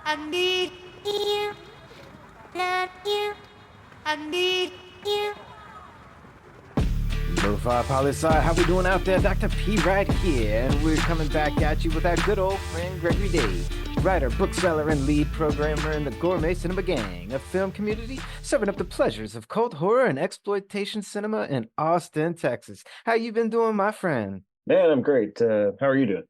I need you, love you, I need you. Lofi Poli Sci, how we doing out there? Dr. P right here, and we're coming back at you with our good old friend Gregory Day, writer, bookseller, and lead programmer in the Gourmet Cinema Gang, a film community serving up the pleasures of cult horror and exploitation cinema in Austin, Texas. How you been doing, my friend? Man, I'm great. How are you doing?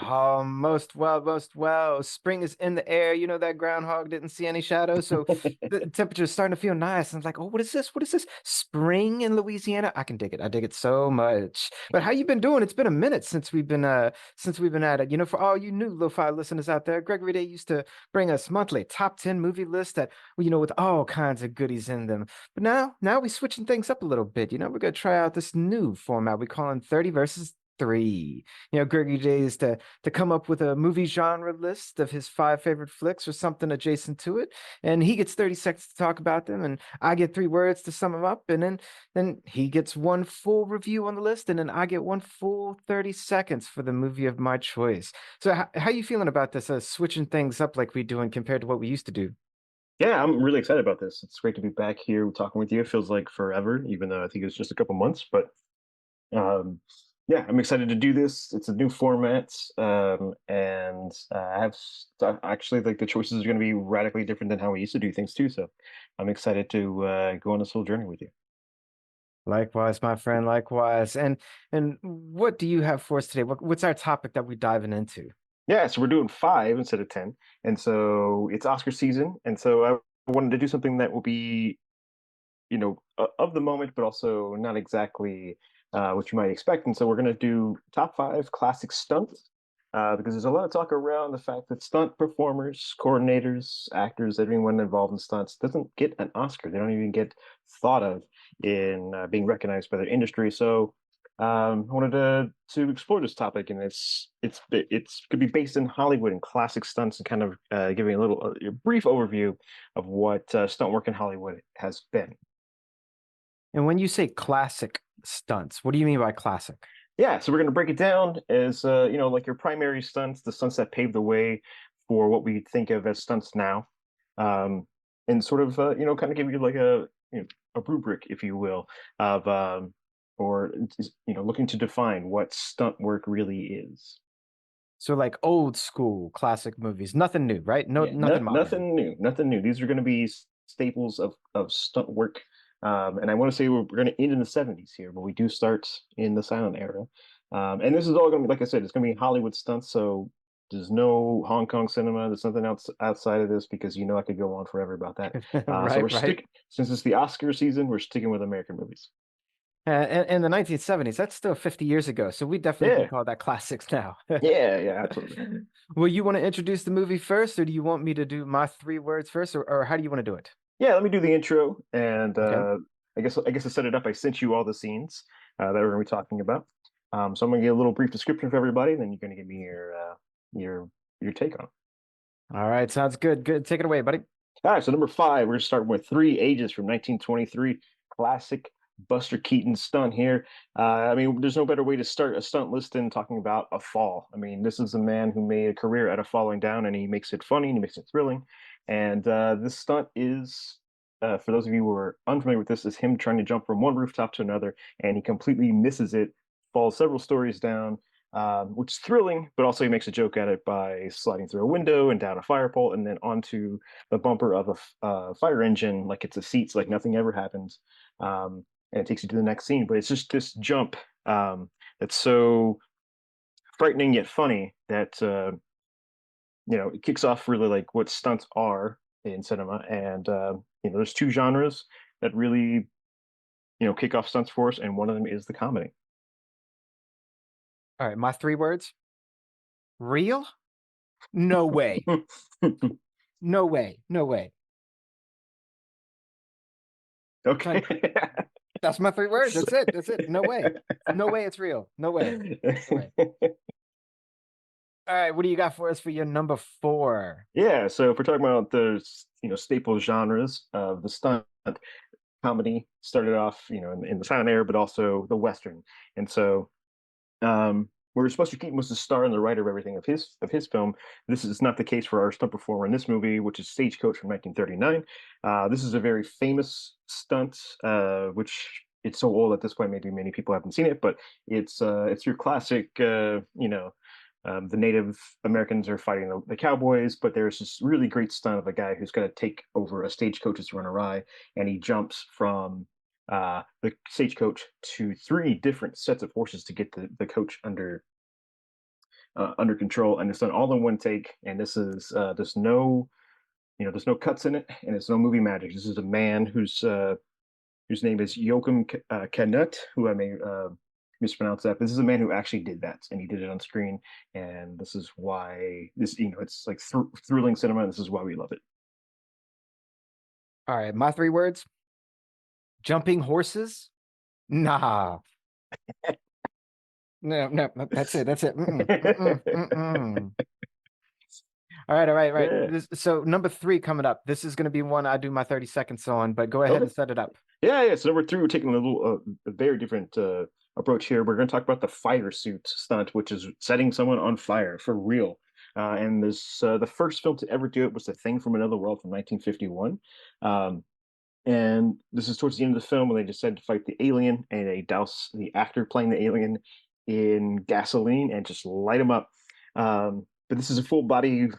Oh, most well, most well. Spring is in the air. You know that groundhog didn't see any shadows, so the temperature's starting to feel nice. And it's like, oh, what is this? What is this? Spring in Louisiana? I can dig it. I dig it so much. But how you been doing? It's been a minute since we've been at it. You know, for all you new lo-fi listeners out there, Gregory Day used to bring us monthly top 10 movie lists that, you know, with all kinds of goodies in them. But now we switching things up a little bit. You know, we're gonna try out this new format we calling 30 versus 3. You know, Gregory Day is to come up with a movie genre list of his 5 favorite flicks or something adjacent to it, and he gets 30 seconds to talk about them, and I get 3 words to sum them up, and then he gets one full review on the list, and then I get one full 30 seconds for the movie of my choice. So how you feeling about this, switching things up like we doing compared to what we used to do? Yeah, I'm really excited about this. It's great to be back here talking with you. It feels like forever, even though I think it's just a couple months. But um, yeah, I'm excited to do this. It's a new format, and I have actually like the choices are going to be radically different than how we used to do things too. So I'm excited to go on this whole journey with you. Likewise, my friend, likewise. And what do you have for us today? What's our topic that we're diving into? Yeah, so we're doing 5 instead of 10, and so it's Oscar season, and so I wanted to do something that will be of the moment, but also not exactly what you might expect. And so we're going to do top 5 classic stunts because there's a lot of talk around the fact that stunt performers, coordinators, actors, everyone involved in stunts doesn't get an Oscar. They don't even get thought of in being recognized by the industry. So I wanted to explore this topic, and it's could be based in Hollywood and classic stunts, and kind of giving a brief overview of what stunt work in Hollywood has been. And when you say classic stunts, what do you mean by classic? Yeah, so we're going to break it down as like your primary stunts, the stunts that paved the way for what we think of as stunts now, and sort of kind of give you like a rubric, if you will, of or looking to define what stunt work really is. So like old school classic movies, nothing new, right? No, Yeah, nothing modern. nothing new, nothing new. These are going to be staples of stunt work. And I want to say we're going to end in the 70s here, but we do start in the silent era. And this is all going to be, like I said, it's going to be Hollywood stunts. So there's no Hong Kong cinema. There's nothing else outside of this because I could go on forever about that. So Right, right. since it's the Oscar season, we're sticking with American movies. In the 1970s, that's still 50 years ago. So we definitely can Yeah, call that classics now. yeah, absolutely. Well, you want to introduce the movie first, or do you want me to do my 3 words first, or how do you want to do it? Yeah, let me do the intro, and Okay. I guess to set it up, I sent you all the scenes that we're going to be talking about. So I'm going to give a little brief description for everybody, and then you're going to give me your your take on it. All right, sounds good. Good. Take it away, buddy. All right, so number 5, we're starting with Three Ages from 1923, classic Buster Keaton stunt here. I mean, there's no better way to start a stunt list than talking about a fall. I mean, this is a man who made a career out of falling down, and he makes it funny and he makes it thrilling. And this stunt is, for those of you who are unfamiliar with this, is him trying to jump from one rooftop to another, and he completely misses it, falls several stories down, which is thrilling, but also he makes a joke at it by sliding through a window and down a fire pole and then onto the bumper of a fire engine like it's a seat, so like nothing ever happens. And it takes you to the next scene. But it's just this jump that's so frightening yet funny that it kicks off really like what stunts are in cinema. And there's 2 genres that really kick off stunts for us, and one of them is the comedy. All right, my 3 words. Real? No way. No way. No way. Okay. Like, that's my 3 words. That's it. That's it. No way. No way it's real. No way. No way. All right, what do you got for us for your number 4? Yeah, so if we're talking about the staple genres of the stunt, comedy started off in the silent era, but also the western. And so whereas Buster Keaton was the star and the writer of everything of his film, this is not the case for our stunt performer in this movie, which is Stagecoach from 1939. This is a very famous stunt, which it's so old at this point, maybe many people haven't seen it, but it's your classic, the Native Americans are fighting the cowboys, but there's this really great stunt of a guy who's going to take over a stagecoach's run awry, and he jumps from the stagecoach to three different sets of horses to get the coach under control, and it's done all in one take. And this is there's no there's no cuts in it, and it's no movie magic. This is a man whose name is Joachim Canut, who I may mispronounce that. But this is a man who actually did that, and he did it on screen. And this is why it's like thrilling cinema. And this is why we love it. All right, my 3 words: jumping horses. Nah. No, that's it. All right. Yeah. So number 3 coming up. This is going to be one I do my 30 seconds on, but go ahead and set it up. Yeah. So number 3, we're taking a very different approach here. We're going to talk about the fire suit stunt, which is setting someone on fire for real. And this the first film to ever do it was The Thing from Another World from 1951. And this is towards the end of the film when they decide to fight the alien, and they douse the actor playing the alien in gasoline and just light him up. But this is a full body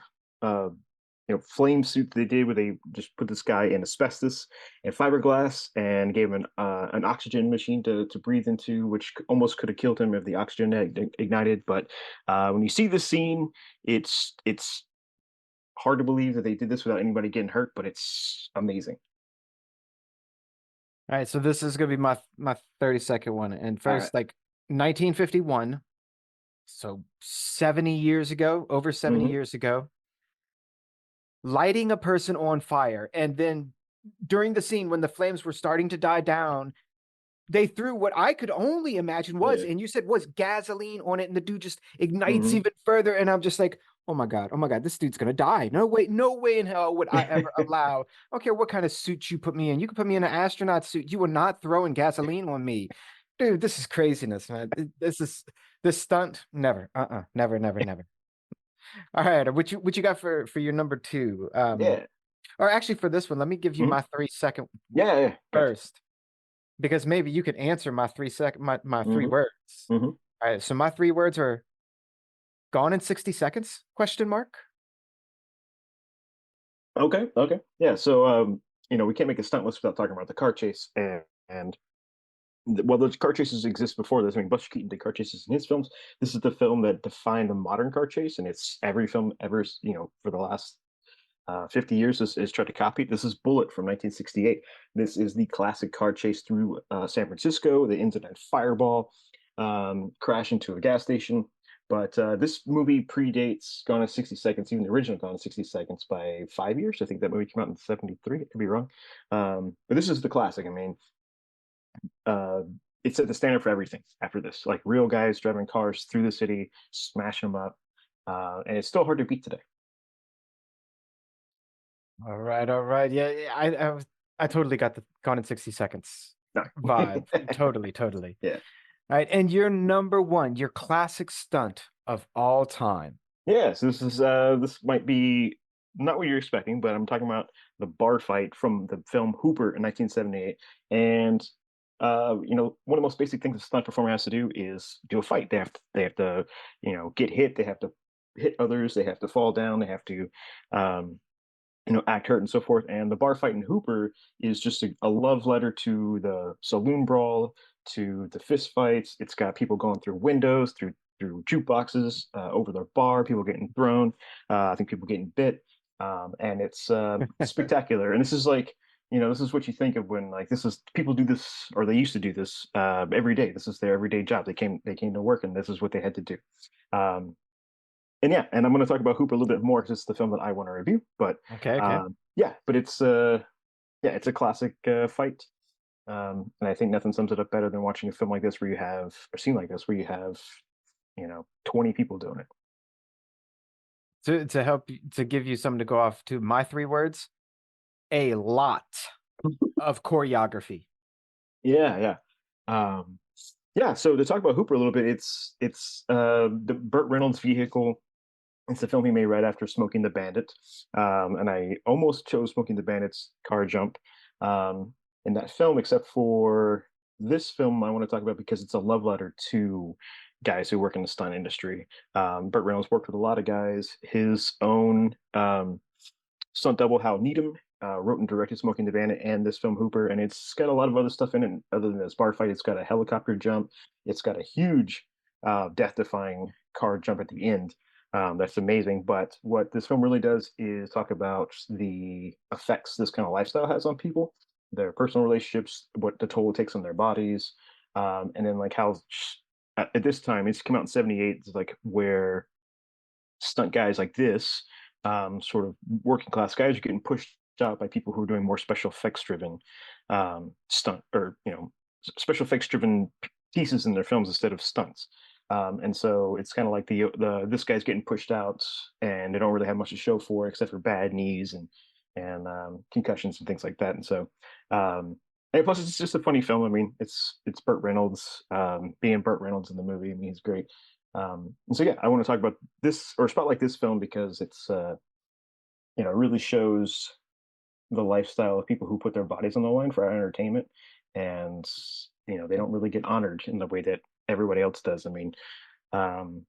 flame suit that they did, where they just put this guy in asbestos and fiberglass and gave him an oxygen machine to breathe into, which almost could have killed him if the oxygen had ignited. But when you see this scene, it's hard to believe that they did this without anybody getting hurt, but it's amazing. All right, so this is going to be my 30-second one. And first, like 1951, so 70 years ago, over 70 years ago, lighting a person on fire. And then during the scene when the flames were starting to die down, they threw what I could only imagine was, and you said was, gasoline on it, and the dude just ignites even further. And I'm just like, oh my God, this dude's gonna die. No way in hell would I ever allow. I don't care what kind of suit you put me in. You could put me in an astronaut suit. You were not throwing gasoline on me. Dude, this is craziness, man. This stunt, never. Never. All right, what you got for your number 2? Or actually for this one, let me give you my 3-second first. Because maybe you could answer my 3 words. All right, so my 3 words are gone in 60 seconds? ? Okay. Yeah. So we can't make a stunt list without talking about the car chase, and well, those car chases exist before this. I mean, Buster Keaton did car chases in his films. This is the film that defined the modern car chase, and it's every film ever, for the last 50 years is tried to copy. This is Bullet from 1968. This is the classic car chase through San Francisco. The ends in a fireball, crash into a gas station. But this movie predates Gone in 60 Seconds, even the original Gone in 60 Seconds, by 5 years. I think that movie came out in 73. I could be wrong. But this is the classic. I mean, it set the standard for everything after this. Like real guys driving cars through the city, smashing them up. And it's still hard to beat today. All right. Yeah, I totally got the Gone in 60 Seconds vibe. Totally. Yeah. All right, and your number 1, your classic stunt of all time. Yeah, so this might be not what you're expecting, but I'm talking about the bar fight from the film Hooper in 1978. And one of the most basic things a stunt performer has to do is do a fight. They have to get hit. They have to hit others. They have to fall down. They have to act hurt and so forth. And the bar fight in Hooper is just a love letter to the saloon brawl, to the fist fights. It's got people going through windows, through jukeboxes, over their bar, people getting thrown. I think people getting bit. And it's spectacular. And this is like, this is what you think of when people do this, or they used to do this every day. This is their everyday job. They came to work, and this is what they had to do. And I'm going to talk about Hooper a little bit more because it's the film that I want to review. But okay. But it's a classic fight. And I think nothing sums it up better than watching a film like this where you have, or scene like this where you have, 20 people doing it. To help to give you something to go off to, my 3 words: a lot of choreography. Yeah. Yeah, so to talk about Hooper a little bit, it's the Burt Reynolds vehicle. It's a film he made right after Smoking the Bandit, and I almost chose Smoking the Bandit's car jump in that film, except for this film I want to talk about because it's a love letter to guys who work in the stunt industry. Burt Reynolds worked with a lot of guys. His own stunt double Hal Needham wrote and directed Smoking the Bandit and this film Hooper, and it's got a lot of other stuff in it other than this bar fight. It's got a helicopter jump. It's got a huge, death-defying car jump at the end. That's amazing. But what this film really does is talk about the effects this kind of lifestyle has on people, their personal relationships, what the toll it takes on their bodies, and then like how at this time it's come out in '78. It's like where stunt guys like this, sort of working class guys, are getting pushed out by people who are doing more special effects driven stunt or special effects driven pieces in their films instead of stunts. And so it's kind of like the this guy's getting pushed out, and they don't really have much to show for except for bad knees and concussions and things like that. And so, and plus, it's just a funny film. I mean, it's Burt Reynolds, being Burt Reynolds in the movie. I mean, he's great. And so yeah, I want to talk about this or spotlight this film because it's it really shows the lifestyle of people who put their bodies on the line for our entertainment, and they don't really get honored in the way that everybody else does. I mean, um,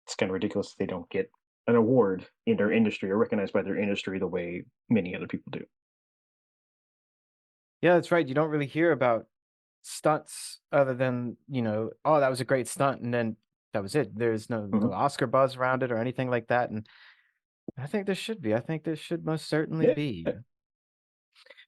it's kind of ridiculous they don't get an award in their industry or recognized by their industry the way many other people do. Yeah, that's right. You don't really hear about stunts other than, oh, that was a great stunt, and then that was it. There's no Mhm. Oscar buzz around it or anything like that. And I think there should be. I think there should most certainly Yeah. be.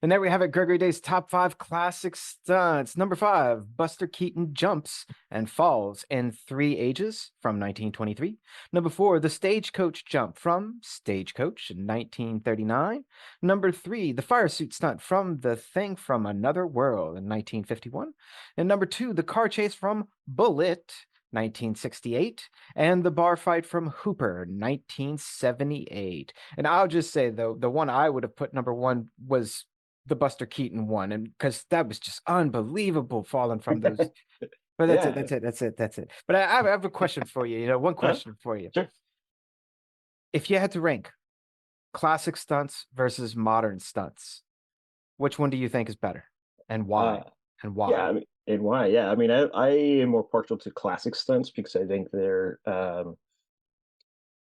And there we have it, Gregory Day's top 5 classic stunts. Number 5, Buster Keaton jumps and falls in 3 Ages from 1923. Number 4, the Stagecoach jump from Stagecoach in 1939. Number 3, the fire suit stunt from The Thing from Another World in 1951. And number 2, the car chase from Bullet, 1968, and the bar fight from Hooper, 1978. And I'll just say, though, the one I would have put number 1 was the Buster Keaton one, and because that was just unbelievable falling from those. But that's it. Yeah. That's it. But I have a question for you. One Huh? question for you. Sure. If you had to rank classic stunts versus modern stunts, which one do you think is better, and Uh, why? And yeah. why? I mean, and why? Yeah. I mean, I am more partial to classic stunts because I think they're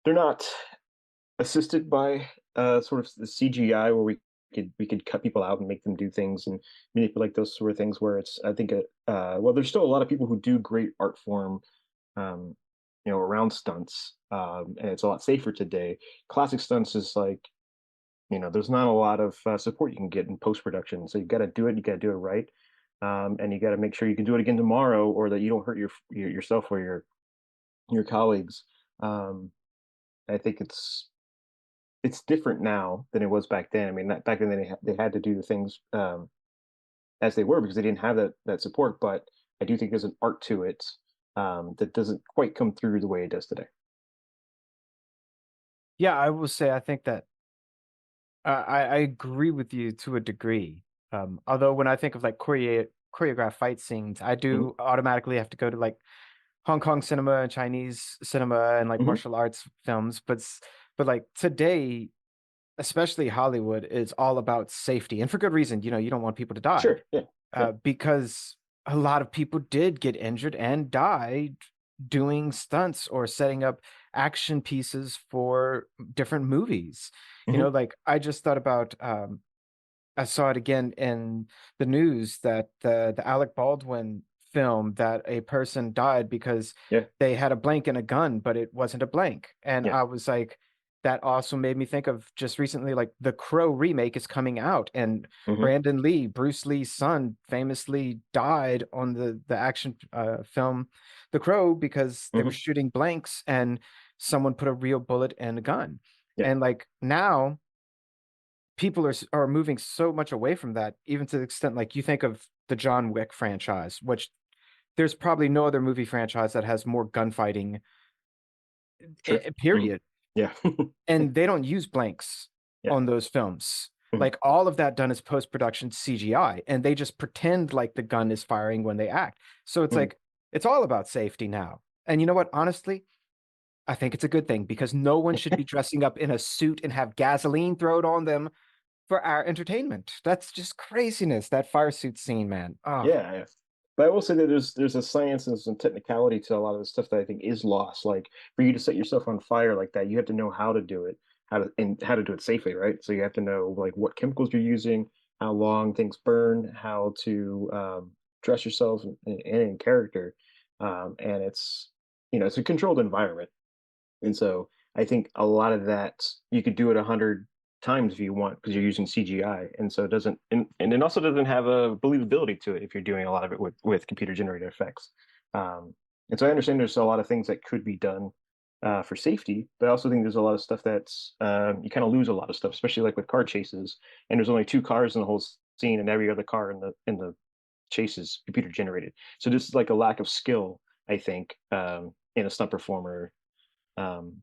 not assisted by sort of the CGI where we could cut people out and make them do things and manipulate those sort of things where it's I think well there's still a lot of people who do great art form um around stunts, and it's a lot safer today. Classic stunts is like there's not a lot of support you can get in post production, so you got to do it, you got to do it right, and you got to make sure you can do it again tomorrow or that you don't hurt yourself or your colleagues. I think it's different now than it was back then. I mean, back then they had to do things as they were because they didn't have that support. But I do think there's an art to it that doesn't quite come through the way it does today. Yeah, I will say I think that I agree with you to a degree. Although when I think of like choreographed fight scenes, I Hmm. do automatically have to go to like Hong Kong cinema and Chinese cinema and like Hmm. martial arts films. But like today, especially Hollywood, is all about safety, and for good reason. You don't want people to die, Sure. Yeah. Yeah. because a lot of people did get injured and died doing stunts or setting up action pieces for different movies. Hmm. Like I just thought about I saw it again in the news that the Alec Baldwin film that a person died because Yeah. they had a blank in a gun, but it wasn't a blank. And Yeah. I was like, that also made me think of just recently, like The Crow remake is coming out, and Hmm. Brandon Lee, Bruce Lee's son, famously died on the action film The Crow because they were Hmm. shooting blanks and someone put a real bullet in a gun. Yeah. And like now people are moving so much away from that, even to the extent like you think of the John Wick franchise, which there's probably no other movie franchise that has more gunfighting, Sure. Hmm. period. Yeah. And they don't use blanks Yeah. on those films. Like all of that done is post-production CGI, and they just pretend like the gun is firing when they act. So it's like, it's all about safety now. And you know what? Honestly, I think it's a good thing, because no one should be dressing up in a suit and have gasoline thrown on them for our entertainment. That's just craziness, that fire suit scene, man. Oh, Yeah. But I will say that there's a science and some technicality to a lot of the stuff that I think is lost. Like for you to set yourself on fire like that, you have to know how to do it, how to do it safely, right? So you have to know like what chemicals you're using, how long things burn, how to dress yourself in character, and it's a controlled environment. And so I think a lot of that you could do it 100 times if you want because you're using CGI. And so it doesn't, and it also doesn't have a believability to it if you're doing a lot of it with computer generated effects. And so I understand there's a lot of things that could be done for safety, but I also think there's a lot of stuff that's you kind of lose a lot of stuff, especially like with car chases. And there's only 2 cars in the whole scene, and every other car in the chase is computer generated. So this is like a lack of skill, I think, in a stunt performer. Um,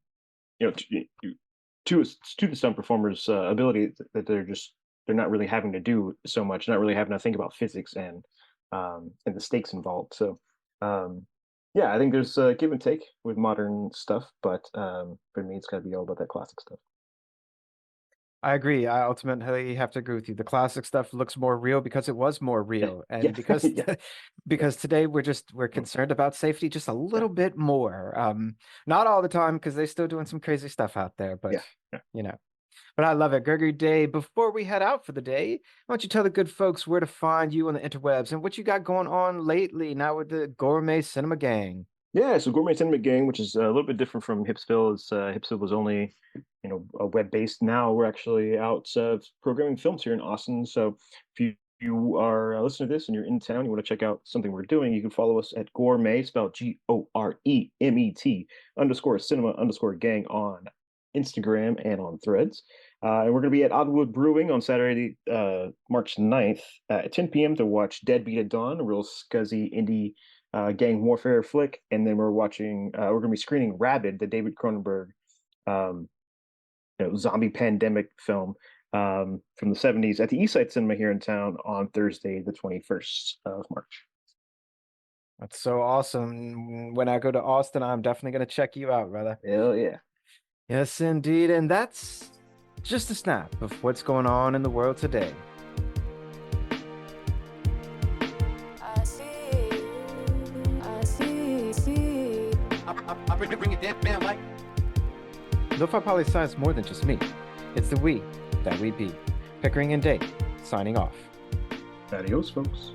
to the stunt performers' ability that they're not really having to do so much, not really having to think about physics and the stakes involved. So yeah, I think there's a give and take with modern stuff, but for me, it's got to be all about that classic stuff. I agree. I ultimately have to agree with you. The classic stuff looks more real because it was more Yeah, real, yeah, and because yeah, because today we're concerned about safety just a yeah, little bit more. Not all the time, because they're still doing some crazy stuff out there, but yeah, yeah. you know. But I love it. Gregory Day, before we head out for the day, why don't you tell the good folks where to find you on the interwebs and what you got going on lately now with the Gourmet Cinema Gang? Yeah, so Gourmet Cinema Gang, which is a little bit different from Hipsville, is Hipsville was only, a web-based. Now we're actually out programming films here in Austin. So if you are listening to this and you're in town, you want to check out something we're doing, you can follow us at Gourmet, spelled GOREMET _ cinema _ gang on Instagram and on Threads. And we're going to be at Oddwood Brewing on Saturday, March 9th at 10 p.m. to watch Deadbeat at Dawn, a real scuzzy indie gang warfare flick, and then we're going to be screening Rabid, the David Cronenberg um, zombie pandemic film from the 70s at the East Side Cinema here in town on Thursday, the 21st of March. That's so awesome. When I go to Austin, I'm definitely going to check you out, brother. Hell yeah. Yes, indeed. And that's just a snap of what's going on in the world today. I bring it down like. Lofi Poli Sci is more than just me. It's the we that we be. Pickering and Date, signing off. Adios, folks.